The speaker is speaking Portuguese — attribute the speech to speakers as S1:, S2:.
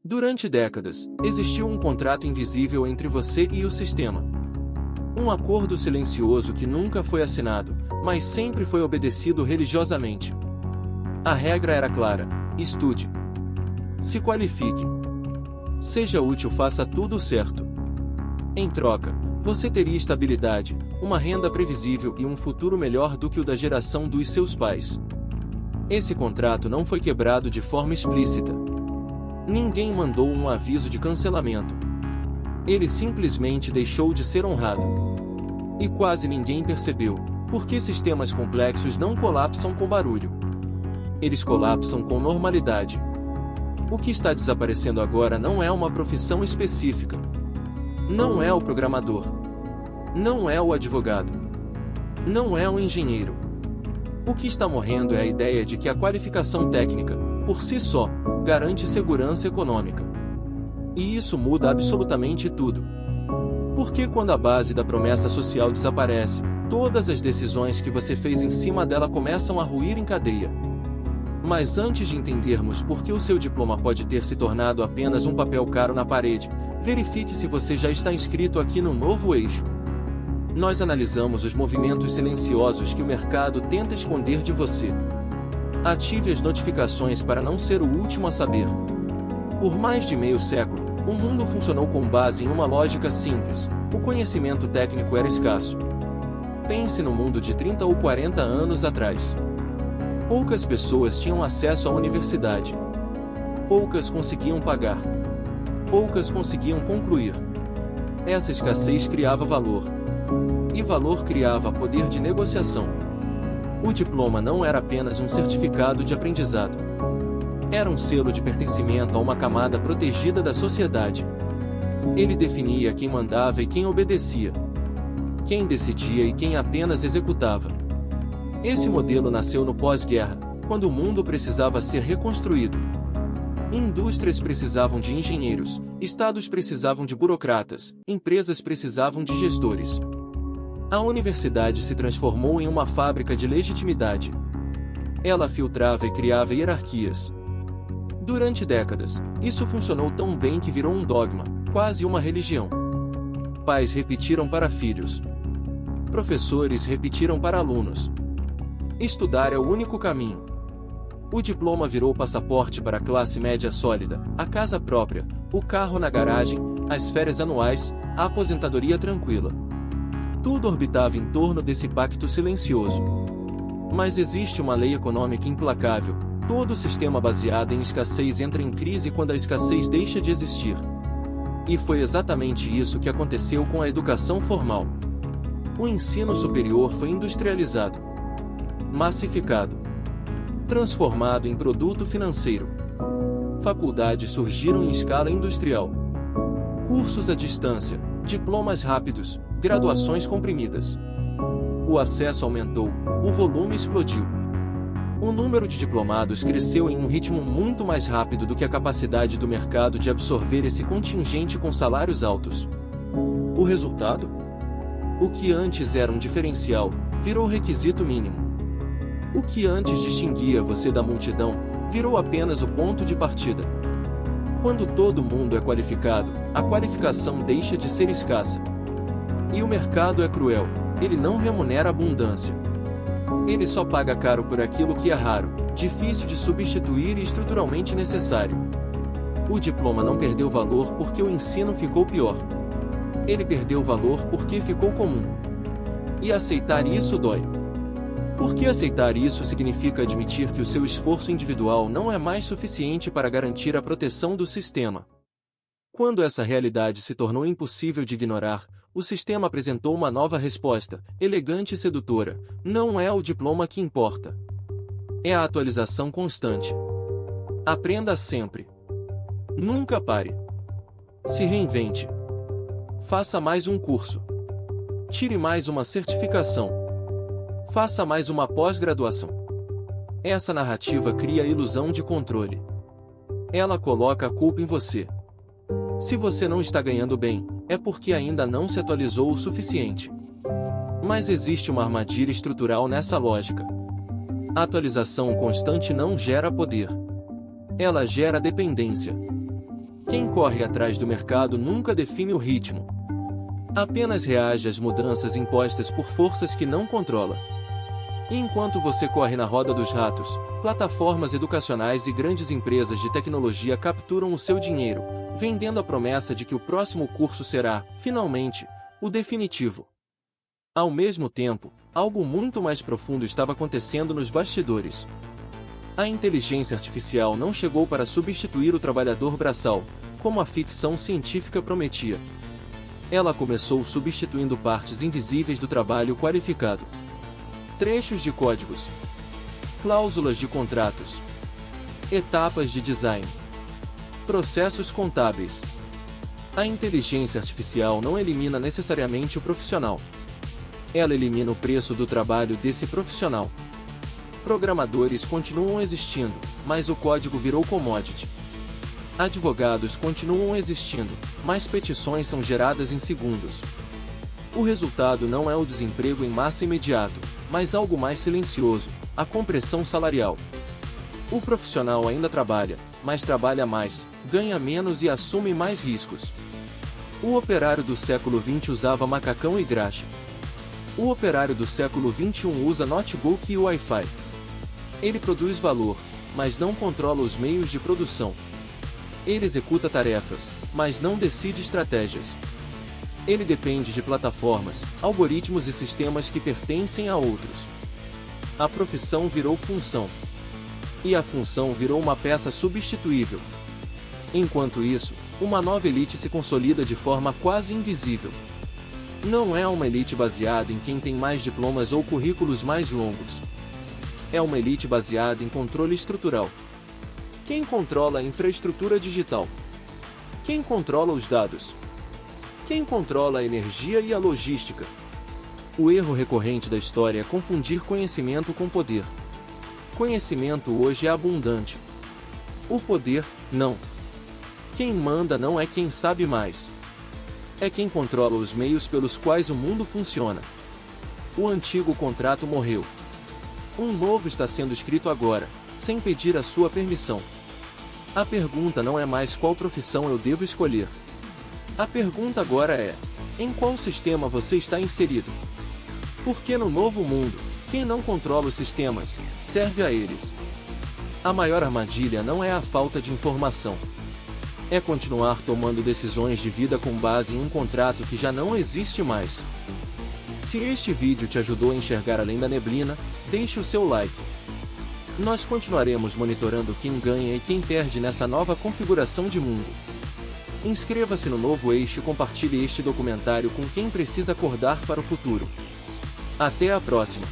S1: Durante décadas, existiu um contrato invisível entre você e o sistema. Um acordo silencioso que nunca foi assinado, mas sempre foi obedecido religiosamente. A regra era clara: estude. Se qualifique. Seja útil, faça tudo certo. Em troca, você teria estabilidade, uma renda previsível e um futuro melhor do que o da geração dos seus pais. Esse contrato não foi quebrado de forma explícita. Ninguém mandou um aviso de cancelamento. Ele simplesmente deixou de ser honrado. E quase ninguém percebeu, porque sistemas complexos não colapsam com barulho. Eles colapsam com normalidade. O que está desaparecendo agora não é uma profissão específica. Não é o programador. Não é o advogado. Não é o engenheiro. O que está morrendo é a ideia de que a qualificação técnica, por si só, garante segurança econômica. E isso muda absolutamente tudo. Porque quando a base da promessa social desaparece, todas as decisões que você fez em cima dela começam a ruir em cadeia. Mas antes de entendermos por que o seu diploma pode ter se tornado apenas um papel caro na parede, verifique se você já está inscrito aqui no novo eixo. Nós analisamos os movimentos silenciosos que o mercado tenta esconder de você. Ative as notificações para não ser o último a saber. Por mais de meio século, o mundo funcionou com base em uma lógica simples: o conhecimento técnico era escasso. Pense no mundo de 30 ou 40 anos atrás. Poucas pessoas tinham acesso à universidade. Poucas conseguiam pagar. Poucas conseguiam concluir. Essa escassez criava valor. E valor criava poder de negociação. O diploma não era apenas um certificado de aprendizado. Era um selo de pertencimento a uma camada protegida da sociedade. Ele definia quem mandava e quem obedecia. Quem decidia e quem apenas executava. Esse modelo nasceu no pós-guerra, quando o mundo precisava ser reconstruído. Indústrias precisavam de engenheiros, estados precisavam de burocratas, empresas precisavam de gestores. A universidade se transformou em uma fábrica de legitimidade. Ela filtrava e criava hierarquias. Durante décadas, isso funcionou tão bem que virou um dogma, quase uma religião. Pais repetiram para filhos. Professores repetiram para alunos. Estudar é o único caminho. O diploma virou o passaporte para a classe média sólida, a casa própria, o carro na garagem, as férias anuais, a aposentadoria tranquila. Tudo orbitava em torno desse pacto silencioso. Mas existe uma lei econômica implacável: todo sistema baseado em escassez entra em crise quando a escassez deixa de existir. E foi exatamente isso que aconteceu com a educação formal. O ensino superior foi industrializado, massificado, transformado em produto financeiro. Faculdades surgiram em escala industrial. Cursos à distância, diplomas rápidos, graduações comprimidas. O acesso aumentou, o volume explodiu. O número de diplomados cresceu em um ritmo muito mais rápido do que a capacidade do mercado de absorver esse contingente com salários altos. O resultado? O que antes era um diferencial, virou requisito mínimo. O que antes distinguia você da multidão, virou apenas o ponto de partida. Quando todo mundo é qualificado, a qualificação deixa de ser escassa. E o mercado é cruel, ele não remunera abundância. Ele só paga caro por aquilo que é raro, difícil de substituir e estruturalmente necessário. O diploma não perdeu valor porque o ensino ficou pior. Ele perdeu valor porque ficou comum. E aceitar isso dói. Porque aceitar isso significa admitir que o seu esforço individual não é mais suficiente para garantir a proteção do sistema. Quando essa realidade se tornou impossível de ignorar, o sistema apresentou uma nova resposta, elegante e sedutora: não é o diploma que importa. É a atualização constante. Aprenda sempre. Nunca pare. Se reinvente. Faça mais um curso. Tire mais uma certificação. Faça mais uma pós-graduação. Essa narrativa cria a ilusão de controle. Ela coloca a culpa em você. Se você não está ganhando bem, é porque ainda não se atualizou o suficiente. Mas existe uma armadilha estrutural nessa lógica. A atualização constante não gera poder. Ela gera dependência. Quem corre atrás do mercado nunca define o ritmo. Apenas reage às mudanças impostas por forças que não controla. E enquanto você corre na roda dos ratos, plataformas educacionais e grandes empresas de tecnologia capturam o seu dinheiro, vendendo a promessa de que o próximo curso será, finalmente, o definitivo. Ao mesmo tempo, algo muito mais profundo estava acontecendo nos bastidores. A inteligência artificial não chegou para substituir o trabalhador braçal, como a ficção científica prometia. Ela começou substituindo partes invisíveis do trabalho qualificado. Trechos de códigos, cláusulas de contratos, etapas de design, processos contábeis. A inteligência artificial não elimina necessariamente o profissional. Ela elimina o preço do trabalho desse profissional. Programadores continuam existindo, mas o código virou commodity. Advogados continuam existindo, mas petições são geradas em segundos. O resultado não é o desemprego em massa imediato, mas algo mais silencioso, a compressão salarial. O profissional ainda trabalha, mas trabalha mais, ganha menos e assume mais riscos. O operário do século XX usava macacão e graxa. O operário do século XXI usa notebook e Wi-Fi. Ele produz valor, mas não controla os meios de produção. Ele executa tarefas, mas não decide estratégias. Ele depende de plataformas, algoritmos e sistemas que pertencem a outros. A profissão virou função. E a função virou uma peça substituível. Enquanto isso, uma nova elite se consolida de forma quase invisível. Não é uma elite baseada em quem tem mais diplomas ou currículos mais longos. É uma elite baseada em controle estrutural. Quem controla a infraestrutura digital? Quem controla os dados? Quem controla a energia e a logística? O erro recorrente da história é confundir conhecimento com poder. Conhecimento hoje é abundante. O poder, não. Quem manda não é quem sabe mais. É quem controla os meios pelos quais o mundo funciona. O antigo contrato morreu. Um novo está sendo escrito agora, sem pedir a sua permissão. A pergunta não é mais qual profissão eu devo escolher. A pergunta agora é: em qual sistema você está inserido? Porque no novo mundo, quem não controla os sistemas, serve a eles. A maior armadilha não é a falta de informação. É continuar tomando decisões de vida com base em um contrato que já não existe mais. Se este vídeo te ajudou a enxergar além da neblina, deixe o seu like. Nós continuaremos monitorando quem ganha e quem perde nessa nova configuração de mundo. Inscreva-se no Novo Eixo e compartilhe este documentário com quem precisa acordar para o futuro. Até a próxima!